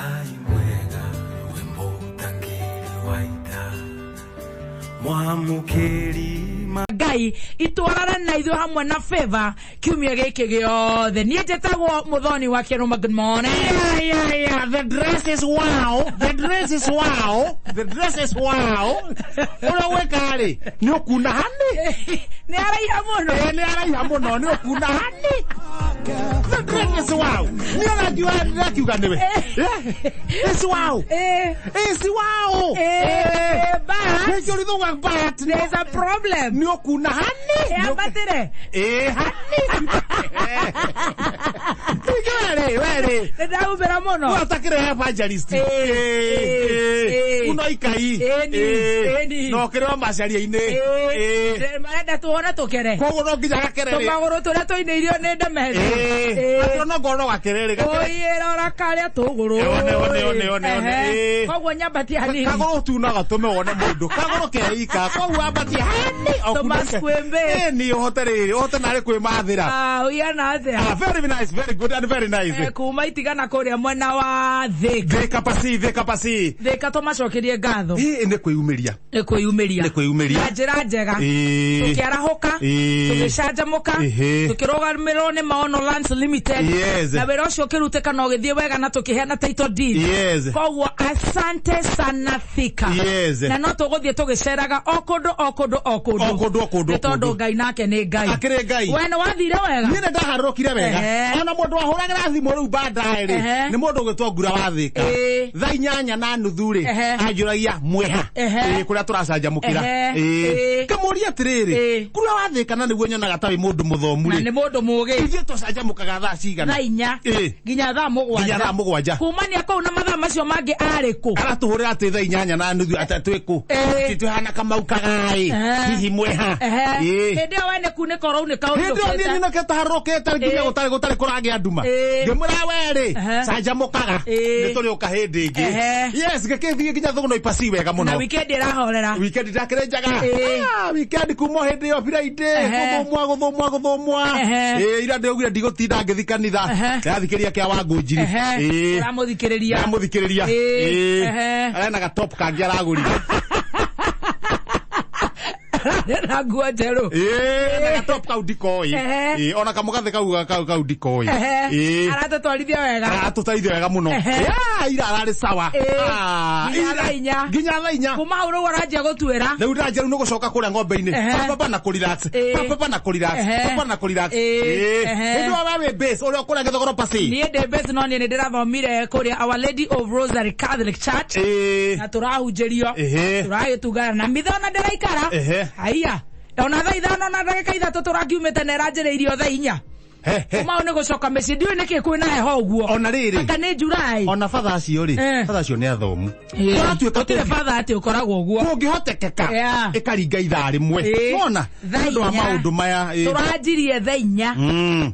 Aimwega wimbo tangiri waita Mwamukeri Gai itwarana na ithu hamwe na Favor kiumia giki giothe nie jetagwo muthoni wa Kiruma. Good morning. Yeah, the dress is wow. The dress is wow. The dress is wow. Ura wekari ni okuna hani ni araiha muno ni okuna hani. The dress is wow. Ni anajua kiuga niwe. It's wow. It's wow. But there's a problem. Ni okuna hani. Abatire. Hani. Where? Nda ubera muno. Watakire evangelist. Uno ikai. No kero macaria ine. Marenda tuona tukere. Kogo no nginya gakerere. Tumaguru turia tuine irio ni ndemete. Atro no ngoro gakerere gakerere. Oyera ora karia tuguru. One. Kogo nyambati hanini. Kagoro tunaga tume wone mundu. Kagoro keika. Kogo ambati hani. Thomas Kwembe. Ni hotere. Hotenare kwemathira. Uyana athe. Very nice, very good and very nice. Kuma itigana kuria mwena wa Thika pasi. Thika tumacokerie ngatho. Ni kwiyumiria. Na njira njega. Tukiarahuka, tugicanjamuka, tukirugamirwo ni Maono Lands Limited. Na wira ucio kiruteka no githie wega na tukiheana title deed. Koguo asante sana Thika. Na no tuguthie tugiceraga okundu. Tondu Ngai nake ni Ngai. Akire Ngai. Wena wathire wega. Ni ndaharukire wega. Ona mundu ahuragira thimu riu bandairi. Ni mundu ugitwo ngura wa Thika. Thaa 8 na nuthu ri. Anjuragia mweha. Kuria turacanjamukira. Kamuria atiriri. Kuria wa Thika na niguo nyonaga tawi mundu muthomu ri. Na ni mundu mugi. Ithie tucanjamukaga thaa cigana. Thaa 4 nginya thaa 7. Kumania kau na mathaa macio mangi ariku. Aratuhurira ati thaa 8 na nuthu atatwiku. Tituhana kamau kagai. Hihi mweha. Hende wene kune korau ni kauri. Hende ni naketa haroketa nginya gutari kurage anduma. Ngimura weri canjamukaga. Ni turi ukahindi ingi. Yes gakithie nginya thuguno ipasi wega muno. Na weekend irahorera. Weekend ndakire njaga. Weekend kumo hindi yo Friday. Guthumwa. Ira ndigire ndigutinda ngithi kanitha. Yathikiria kia wangu njiri. Ramuthikiriria. Arena ga top kangi aragurire. Na nguo njeru. Na top kau ndikoi. Ona kamugathe kau ndikoi. Aratutwarithia wega. Aratutaithia wega muno. Ira arari sawa. Nginya thaa 4. Kuma uru waranjia gutwira. Riu ndanjia no gucoka kuria ng'ombe-ini. Papa na kurelax. Ndio wawe base uri okuria githogoro pasi. Ni ndi base no ni ndirathomire kuria Our Lady of Rosary Catholic Church. Na turahunjirio. Turagitungana na mithona ndiraikara. Haya. Ona thaa 5 na ndagika 3 turakiumite na ranjireirio thaa 4. Kuma one gucoka meci ndiu niki kwina heho uguo. Ona riri. Aka ni Julai. Ona father acio ri. Father acio ni athomu. Turatuika tire father ati ukoragwo uguo. Kungihotekeka. Ikaringa ithaa rimwe. Wona? Ndu wa maundu maya. Turanjirie thaa 4.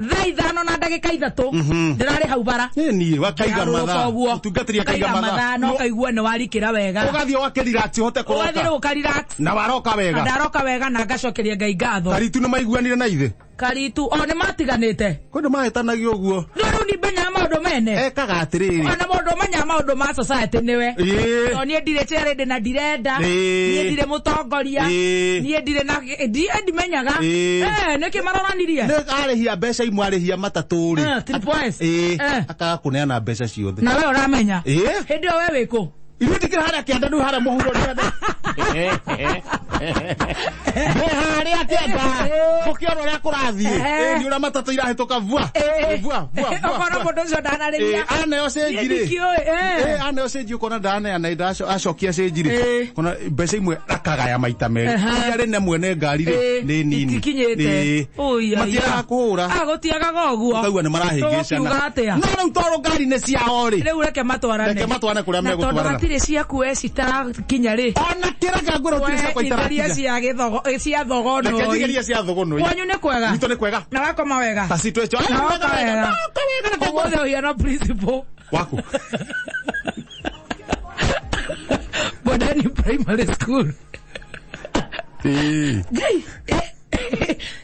Thaa 5 na ndagika 3. Ndirari hau bara. Ni wakaiga mathaa. Utungatiria kaiga mathaa. No kaigua ni warikira wega. Ugathio wakirirax hote kuroka. Ugathio ukarirax. Na waroka wega. Ndaroka wega na ngacokeria Ngai ngatho. Karitu ni maiguanire na ithe. Karitu o ni matiganite. Kundu mahetanagio uguo. Riu ni benya maundu mene. Ekaga atiriri. Ona mundu manya maundu ma society niwe. No nie ndire chere na ndirenda. Nie ndire mutongoria. Nie ndire na ndimenyaga. Niki maroranirie. Ne arehia mbeca imwe arehia matatu ri. Triple S. Akaga kuneana mbeca ciothe. Na we uramenya. Hindi o we wiku. Irutikira haria kianda ndu haria muhuro riothe. Haria kianda. Mukiona uria kurathie. Ni uria matatu irahituka vua. Okona mundu ucio ndanariria. Aneo cenjire. Aneo cenjire ukona ndaneana ndaco acokia cenjire. Kona mbeca imwe akagaya maita meri. Ari ne mwene ngari ri ni nini. Tikinyete. Oya. Matira kuhura. Agutiagaga uguo. Kaigua ni marahingicana. No riu toro ngari ni ciao ri. Riu reke matwarane. Reke matwarane kuria megutwarana. Tire ciaku citara kinya ri. Ona kiraga ngoro tire kwa itara. Iria cia githogo cia thogono. Reke tigeria cia thogono. Kwanyu ni kwega. Nito ni kwega. Na wakoma wega. Basi twecho. Wega. Omothe uya no principal. Wako. Bodani Primary School.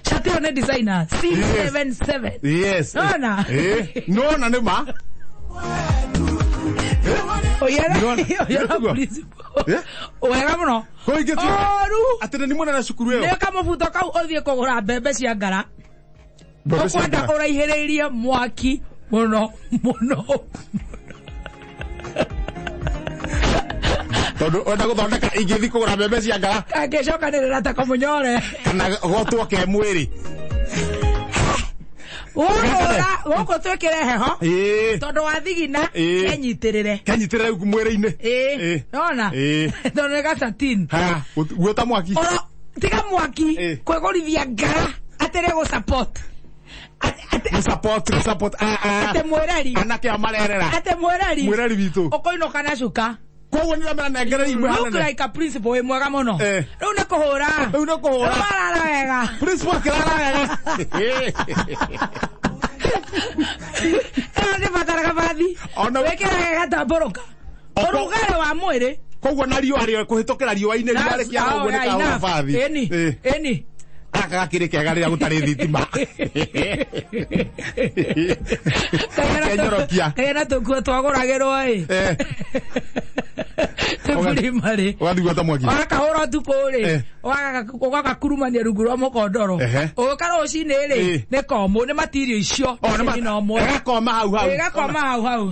Shatione designer. 677. Yes. Nona. Nona ni ma. Oyera principal. Wega muno. Oru. Atene ni mwana na cukuru yo. Neka mubuto kau othie kugura mbembe cia ngara. Okwenda uraihireirie mwaki muno. Tondu onda guthondeka ingithi kugura mbembe cia ngara. Kangicokanirira ta kumunyore. Kana gotwo ke mwiri. Woko twekere heho. Tondu wa thigina kenyitirire mwiri-ini. Nona tondu ni gasatin guota mwaki tiga mwaki kwegorithia ngara atere go support ate mwereri anake amarerera ate mwereri bitu okoino kana cuka koguo nä ramera nengere imwe hanene like a principal wä mwega må no rä u nä kå hå ra marara wega principal kä rara wega ä nä bataraga bathi wä kä raga gatambå rå ka å rugarä wa mwä rä koguo na riå arä kå hä tå kä ra riå-inä riarä kä ara å guo nä kahå bathi ĩni aka gakä rä kega rä rä a gå tarä thitima kenyorokia kena tå kuo twagå ragä rwo tå ũgathigua ta mwaki wakahå ra tukå rä ũgagakurumania rungu rwa må kondoro ũgåka rå cinä rä nä komå nä matirio icio gakoma hau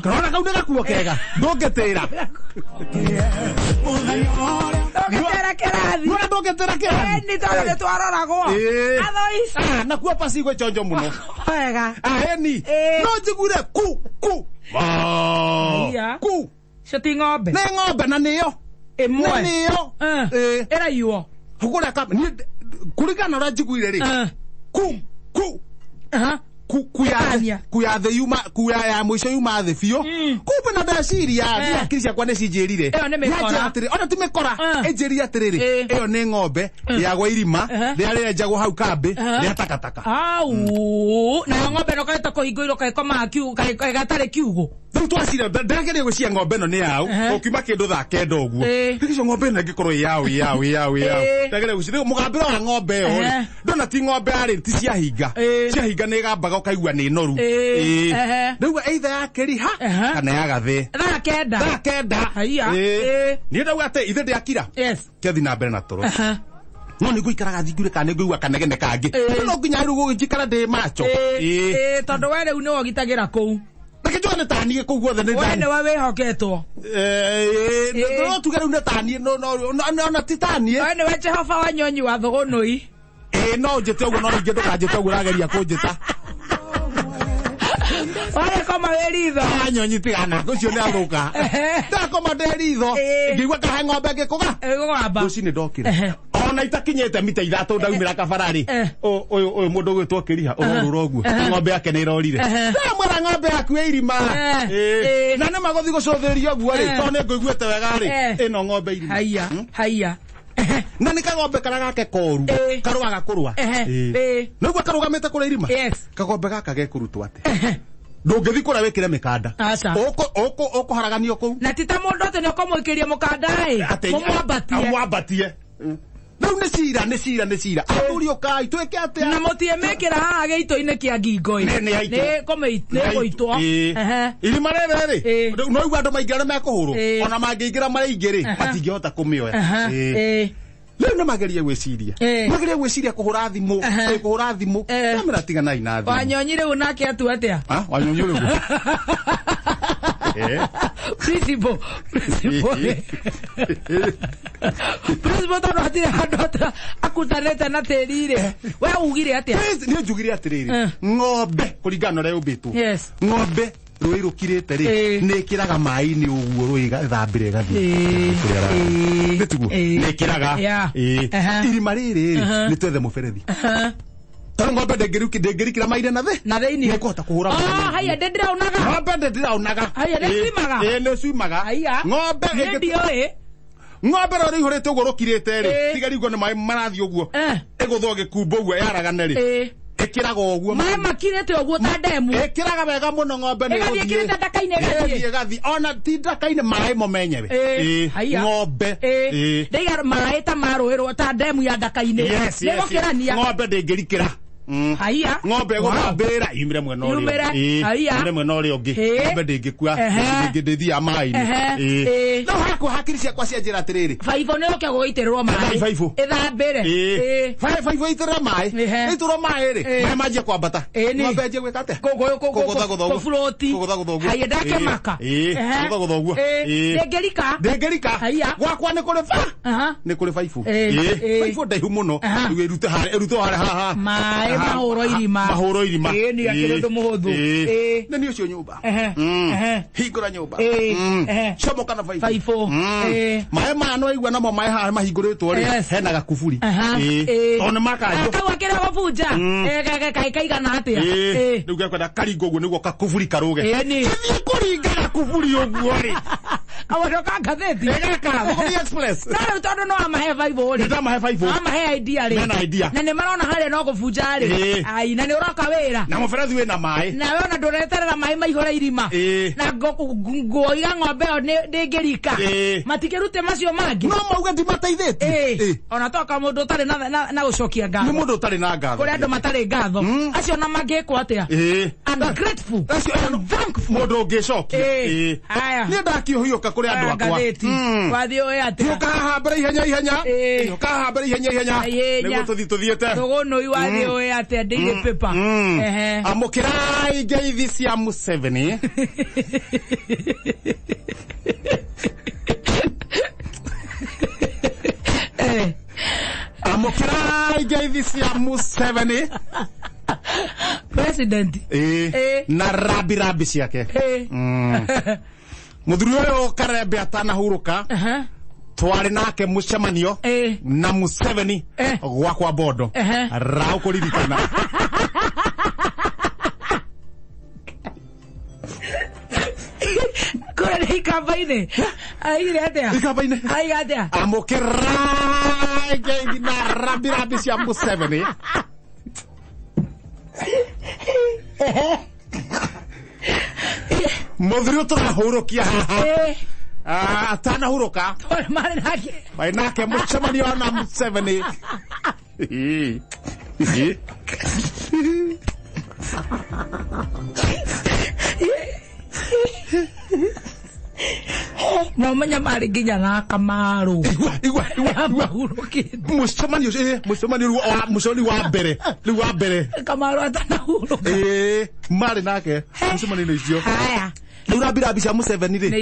karona kau nä gakuo kega ndångä ra ndångä tä ra nä tondå nä twaroragwo nakuo pasi gwä conjo må no aheni no njigure ku cio ti ng'ombe nä ng'ombe na nä yo ä raiywo gå rä kå ringana å rä a njiguire rä kuya thä yuma kuya ya må ico yuma thä biå kumbe na ndeciria akiri ciakwa nä cinjä rire ona ti mä kora ä njä rire atä rä rä ä yo nä ng'ombe yagwa irima rä a rä enjagwo hau kambä rä a takataka nayo ng'ombe no kaeta kå hingå irwo gatarä kiugå rä u twacira ndageria gå cia ng'ombe ĩno nĩ yau å kiuma kä ndå thaa kenda å guo rä ng'ombe ĩno ĩngä korwo ä ndageria gå cira må gambä ra wa ng'ombe ĩyo rĩ ndona ti ng'ombe yarĩ ti ciahinga nä gambaga å kaigua nä noru rä u eitha yakä riha kana yagathä thaa kenda niä ndauga atä ithä ndä akira kethi na mbere na tå ro no nä gå ikaraga thingurä kana nä ngå igua kanegene kangä no nginya rä u gå gä njikara ndä macho tondå we rä u nä wogitagä ra kå u reke njone taniä kå u guothe nä wa wä hoketwo no tuge rä u nä taniä ona ti taniä we nä we Jehova wa nyonyi wa thågå nå i no njä te å guo no rä ingä ndå kanjä te å guo rageria kå njä ta koma wä ritho nyonyi tigana gå cio nä athå ka ndakoma ndä ritho ngäigua kahe ng'ombe ngä kå ga rå cinä ndokä re ona itakinyä te mita ithatå ndaumä ra kabararä å må ndå gwä two kä riha å rorå ra å guo ng'ombe yake nä irorire mwera ng'ombe yaku ä irima na nä magå thi gå cåthä ria guo rä tondå nä ngå iguä te wega rä ä no ng'ombe irima haiya na nä kagombe kara gake koru karwaga kå rwa nä guo karå gamä te kå rä irima kagombe gaka gekå rutwo atä ndå ngä thi kå rä a wä kä re mä kanda å kå haraganio kå u na ti ta må ndå atä nä å komå ikä ria må kanda må mwambatie rä u nä cira athuri å kai twä ke atä na må tiä mä kä ra haha gä ito-inä kä a ngingo nä gå itwo irima rä rä rä no igua andå maingä arä mekå hå rwo ona mangä ingä ra marä ingä rä matingä hota kå mä oya rä u nä magerie gwä ciria kå hå ra thimå amä ra tiganai na thimå wanyonyi rä u nake atu atä a wanyonyi rä u principal tondå hatirä handå akutanä te na tä ri rä we ugire atä nä njugire atä rä rä ng'ombe kå ringana å rä a yå mbä two ng'ombe rå ä rå kirä te rä nä kä raga maä-inä å guo rå ä thambä re gathiä nä tiguo nä kä raga irima rä rä nä twethe må berethi tondå ng'ombe ndängä rikira maire na thä nä kåhota kå hå ra haya ndä ndä raunaga ng'ombe ndä ndä raunaga nä ciumaga ng'ombe rå rä ihå rä te å guo rå kirä te rä tiga riguo nä maä marathiä å guo ä gå thwo gä kumbo å guo yaragane rä ä kä raga å guo maä makirä te å guo ta ndemu ä kä raga wega må no ng'ombe nä gathiä gathi ona ti ndaka-inä maä mo menyewe ng'ombe ndaiga maä ta marå ä rwo ta ndemu ya ndaka-inä nä gå kä rania ng'ombe ndä ngä rikä ra haya ng'ombe gũthambĩra imire mwena ũrĩa haya imire mwena ũrĩa ũngĩ ng'ombe ndĩngĩkua ndĩngĩthia maĩ-inĩ no hakwa hakiri ciakwa cia njĩra atĩrĩrĩ baibũ nĩ ũkĩa gũgĩitĩrĩrwo maĩ ĩthambĩre baibũ itĩrĩra maĩ ĩitĩrwo maĩ-rĩ maĩ manjia kwambata ng'ombe njie gwĩka atĩa kũgũthagũthagwo haya ndakĩmaka kũgũthagũtha ũguo ndĩngĩrika gwakwa nĩ kũrĩ nĩ kũrĩ baibũ baibũ ndaihu mũno ĩrute harĩa haha maĩ mahũrwo irima nĩ akĩrĩ ũndũ mũhũthũ nĩ nĩ ũcio nyũmba hingũra nyũmba comoka na baibũ maĩ maya no aigua namo maĩ haha mahingũrĩtwo-rĩ hena gakuburi tondũ nĩ makanjũ kau akĩrĩ gũbunja kaigana atĩa rĩu gekwenda karinga ũguo nĩguo kakuburi karũge gĩthiĩ kũringa gakuburi ũguo-rĩ agocoka ngathĩti express no rĩu tondũ no amahe baibũ-rĩ amahe idea-rĩ na nĩ marona harĩa no gũbunja-rĩ ai na nĩ ũroka wĩra na mũberethi wĩna maĩ na we ona ndũreterera maĩ maihũre irima na nguoiga ng'ombe ĩyo ndĩngĩrika matikĩrute macio mangĩ no mauge ndimateithĩtie ona toka mũndũ ũtarĩ na gũcokia ngatho nĩ mũndũ ũtarĩ na ngatho kũrĩ andũ matarĩ ngatho acio na mangĩkwo atĩa ungrateful mũndũ ũngĩcokia niĩ ndakiũhiũka kũrĩ andũ akwa wathiĩ ũĩ atĩa hiũka haha mbere ihenya hiũka haha mbere ihenya nĩguo tũthiĩte tũgũnũi wathiĩ ũĩ atĩa daily paper amũkĩrai ngeithi cia Museveni amũkĩrai ngeithi cia Museveni president na rabi ciake mũthuri ũyũ Karembe atanahurũka twarĩ nake mũcemanio na Museveni gwakwa Bondo rau kũririkana kũrĩ ikamba-inĩ aigire atĩa amũkĩrai ngeithi na rabi cia Museveni mũthuri ũyũ tũrahũrũkia haha atanahurũka marĩ nake mũcemanio na Museveni no menya marĩ nginya na Kamaru mũcemanio wa mbere rĩu wa mbere Kamaru atanahurũka marĩ nake mũcemanio-inĩ icio rĩu rabi cia Museveni-rĩ nĩ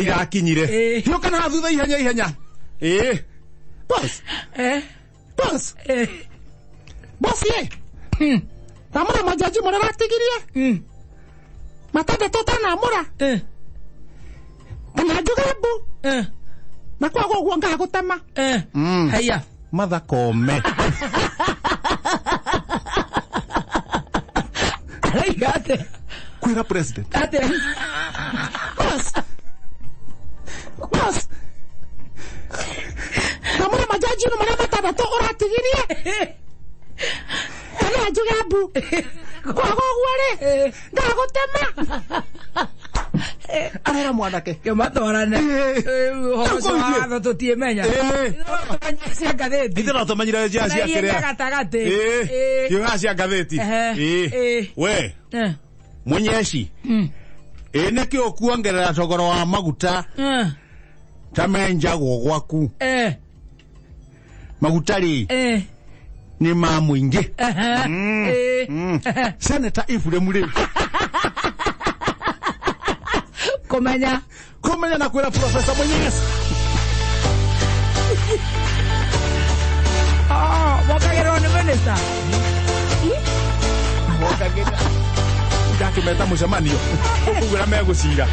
irakinyire hiũka na thutha ihenya boss namũra majaji marĩa watigirie matandatũ ũtanamũra kana njuge mbu na kwaga ũguo ngagũtema haya Martha Koome araiga atĩa kwĩra president atĩa boss namũra majaji no marĩa matandatũ ũratigirie kana njuge mbu kwaga ũguo-rĩ ngagũtema arera mwanake matwarane ũhoro wa watho tũtiĩmenya cia ngathĩti ithe no tũmenyire njĩra cia kĩrĩa gatagatĩ kĩoga cia ngathĩti we mũnyeci nĩkĩ ũkuongerera thogora wa maguta ta menjagwo gwaku maguta-rĩ nĩ ma mũingĩ Senator Ephraim-rĩ kumenya na kwĩra Professor Munyesi mokagĩrwo nĩ minister ndakĩmeta mũcemanio ũguo megũcira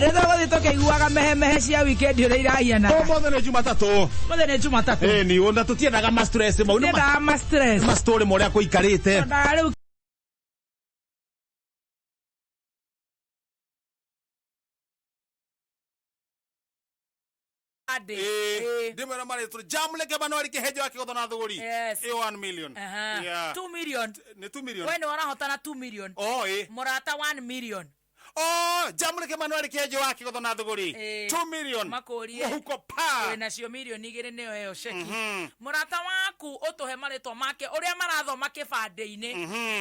rĩu tũgũthiĩ tũkĩiguaga mehemehe cia wikendi ũrĩa irahiana ũmũthĩ nĩ Jumatatũ nĩ ona tũtiendaga ma stress mau nĩ ma stress story morĩa kũikarĩte ndimwe na mari turi jamuleke banori kihejo yake gothana thuguri 1 million 2 million ni 2 million we ni warahotana 2 million oh murata 1 million Oh, Jamule ke Manuel Kejo wake gothona thuguri 2 million makurie muhuko pa we nacio milioni 2 neo eyo sheki murata waku utuhe maritwa make uria marathoma kibande-ini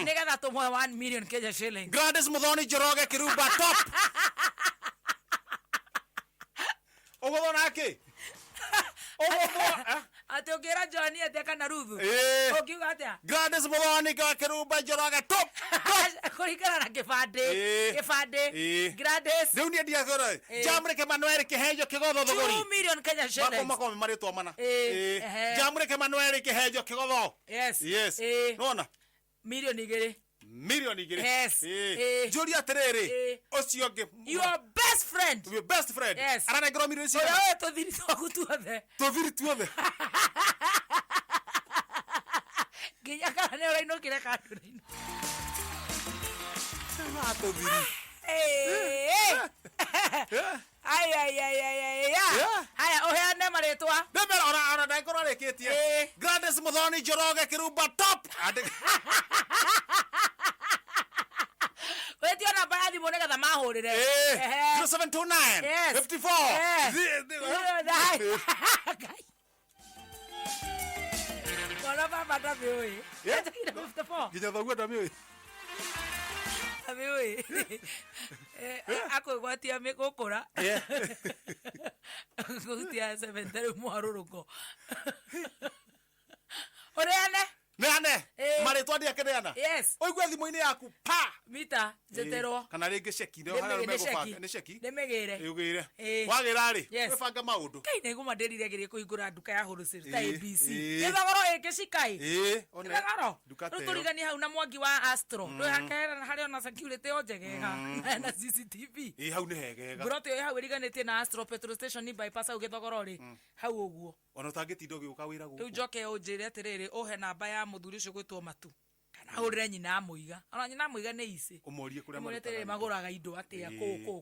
nigetha tumwe 1 million Kenya shillings. Gladys Muthoni Njoroge Kirumba top ogothona ki ati ugira Johnny ateka na Ruthu ukiuga atia Gladys Muthoni Kirumba Njoroge top kurikana na kibande Gladys riu ni ndia gora Jamule ke Manuel Kehejo kigotho thuguri 2 million Kenya shillings mako maritwa mana Jamule ke Manuel Kehejo kigotho yes nona milioni 2 milioni 2 yes Julia terere ocio ngi your best friend yes arana ngiro milioni cio oya tuthiri tuothe nginya kana ne urainukire kandu-ini tuthiri aya uheane maritwa ndemera ona ndangorwo rikitie Gladys Muthoni Njoroge Kirumba top wetio namba ya thimu nigetha mahurire 0729 54 Mwana baba ndabiũĩ. Nĩnjagire 54. Nginya thoguo ndamĩũĩ. Ndabiũĩ. Akwĩgwatia gũkũra. Gũtia cementery mwarũrũko. Ũrĩane? Nĩane. Marĩtwa ndiakĩneana. Yes. Ũigua thimũ-inĩ yaku pa. Mita njeterwo. Kana rĩngĩ ceki nĩ harĩa megũbanga. Nĩ ceki? Ndĩmĩgĩre. Ũgĩre. Wagĩra rĩ? Wĩbanga maũndũ. Kai nĩ ngũmanderiragĩria kũhingũra nduka ya wholesale ta ABC. Gĩthogoro gĩkĩ cikai. Gĩthogoro. Rĩu tũriganie hau na Mwangi wa Astro. Rĩu harĩa ona security o njegega. Na CCTV. Hau nĩ hegega. Buroti ĩyo hau ĩriganĩtie na Astro petrol station bypass hau Gĩthogoro rĩ. Hau ũguo. Ona ũtangĩtinda ũgĩũka wĩra gũkũ. Rĩu njoke ũnjĩre atĩrĩrĩ ũhe namba ya mũthuri ũcio gwĩtwo Matu. Kana ũrĩre nyina Mũiga. Ona nyina Mũiga nĩ ici. Ũmorie kũrĩa marutaga. Magũraga indo atĩa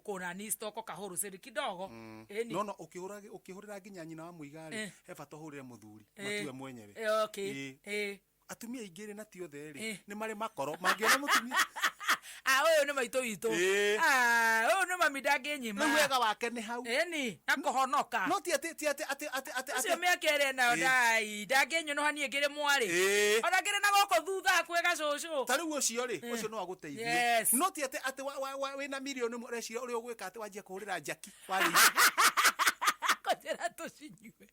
kũ na ni stock kahoro siri kidogo. No ũkĩhũrĩra nginya nyina wa Mũiga rĩ, he bata ũhũrĩre mũthuri. Matue mwenyewe. Okay. Atumia aingĩ rĩ na ti othe rĩ, nĩ marĩ makoro mangĩona mũtumia. Ũyũ nĩ maitũ witũ. Ũyũ nĩ mami ndangĩnyima. Rĩu wega wake nĩ hau. Ĩni na kũhonoka. No ti atĩ. Ũcio mĩaka ĩrĩ nayo ndangĩnyũnũha niĩ ngĩrĩ mwarĩ. Ona ngĩrĩ na gũkũ thutha kwĩga cũcũ. Ta rĩu ũcio rĩ, ũcio no agũteithie. No ti atĩ wĩna mirioni ũreciria ũrĩa ũgwĩka atĩ wanjia kũhũrĩra njaki warĩ. Kũnjĩra tũcinyue.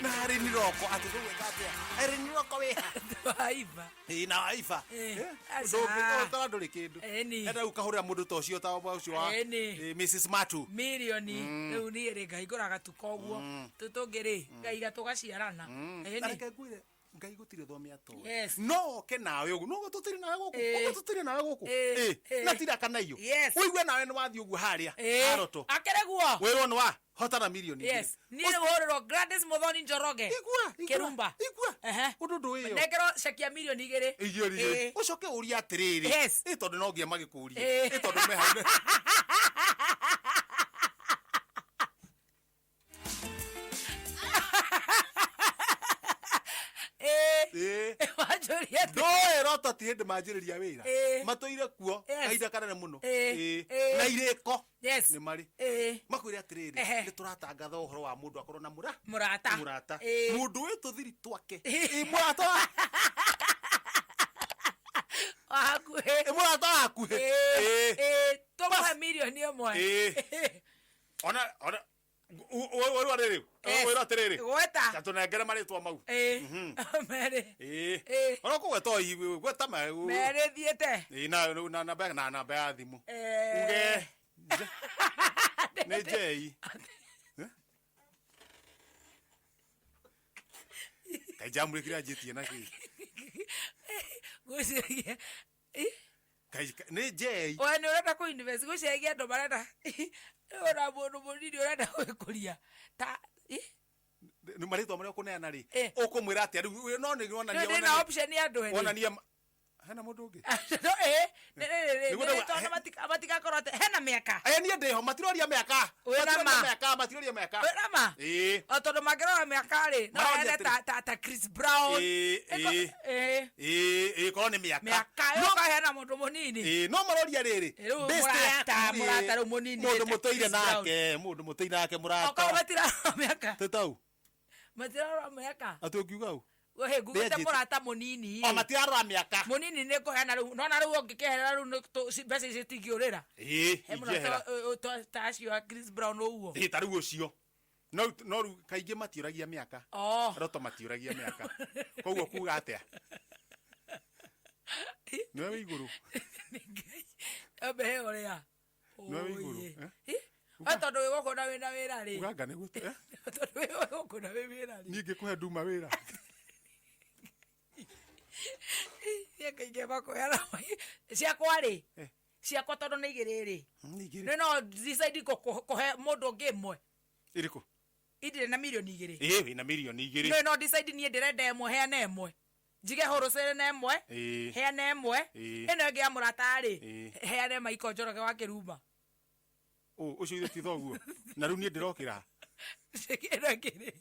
Na rĩ niroko atĩ ndũgwĩka atĩa. Rĩ niroko wĩha. Waiba. Na waiba. Ndũngĩkora ndũrĩ kĩndũ. Enda rĩu kahũrĩra mũndũ ta ũcio ta ũcio wa Mrs. Matu. Milioni. Rĩu niĩ rĩ ngahingũra gatuka ũguo. Tũtũngĩ rĩ ngaiga tũgaciarana. Reke ngwĩre Ngai gũtirĩ thome atoe. No ke nawe ũguo. No tũtirĩ nawe gũkũ. Tũtirĩ nawe gũkũ. Na tira kana iyo. Ũigue nawe nĩ wathiĩ ũguo harĩa. Haroto. Akereguo. Wĩrwo nĩ wa hotana milioni. Yes. Niĩ nĩ hũrĩrwo Gladys Muthoni Njoroge. Kirumba. Ũndũ ndũĩ yo. Nengero cekia milioni 2. Igĩrĩ. Ũcoke ũria atĩrĩrĩ. Ĩ tondũ no nginya magĩkũria. Ĩ tondũ me hau. Ndoe rota ti hĩndĩ manjĩrĩria wĩra matũire kuo kahinda kanene mũno na irĩko nĩ marĩ makwĩre atĩrĩrĩ nĩ tũratangatha ũhoro wa mũndũ akorwo na mũrata mũndũ ũyũ tũthiri twake mũrata wakuhĩ tũmũhe milioni ĩmwe wĩra atĩrĩrĩ gweta tatũnengere marĩtwa mau merĩ ona kũgweta gweta merĩ thiĩte na namba ya thimũ uge nĩ Jei Kai njamũrĩkire anjĩtie na kĩ gwĩciria nĩ Jei we nĩ ũrenda kũ-invest gwĩciria andũ marenda ona mũndũ mũnini ũrenda gwĩkũria ta nĩ marĩtwa marĩa ũkũneana rĩ ũkũmwĩra atĩa rĩu no nĩ wonania option ya andũ wonania hena mundu ungi matika korate hena miaka nie ndiho matiroria miaka matiroria otondo makirora miaka ri no ene ta Chris Brown korwo ni miaka no hena mundu munini no maroria riri murata ru munini mundu mutoire nake murata okorwo matira miaka tutau matira miaka atungiuga u we gugite murata munini matirarora miaka munini ne ko hena ru no na ru ngikehera ru mbeca ici tingiurira he murata tacio Chris Brown uo tariu ucio no ru kaingi matiuragia miaka roto matiuragia miaka koguo kuga atia no iguru abe oria no iguru atondo we gukona wina wira ri uganga ni gutu atondo we gukona wira ri ninge kuhe nduma wira kaingi bako yara ciakwa ri ciakwa tondo ni igiri ri no decide kuhe mundu ngi iriku idire na milioni igiri ina milioni igiri no decide ni ndirenda emwe heana emwe njige horocere na emwe heana emwe ino ngi amurata ri heane maiko njoroge wa kiruma ucio ithoti thoguo na riu ni ndirokira ino ngiri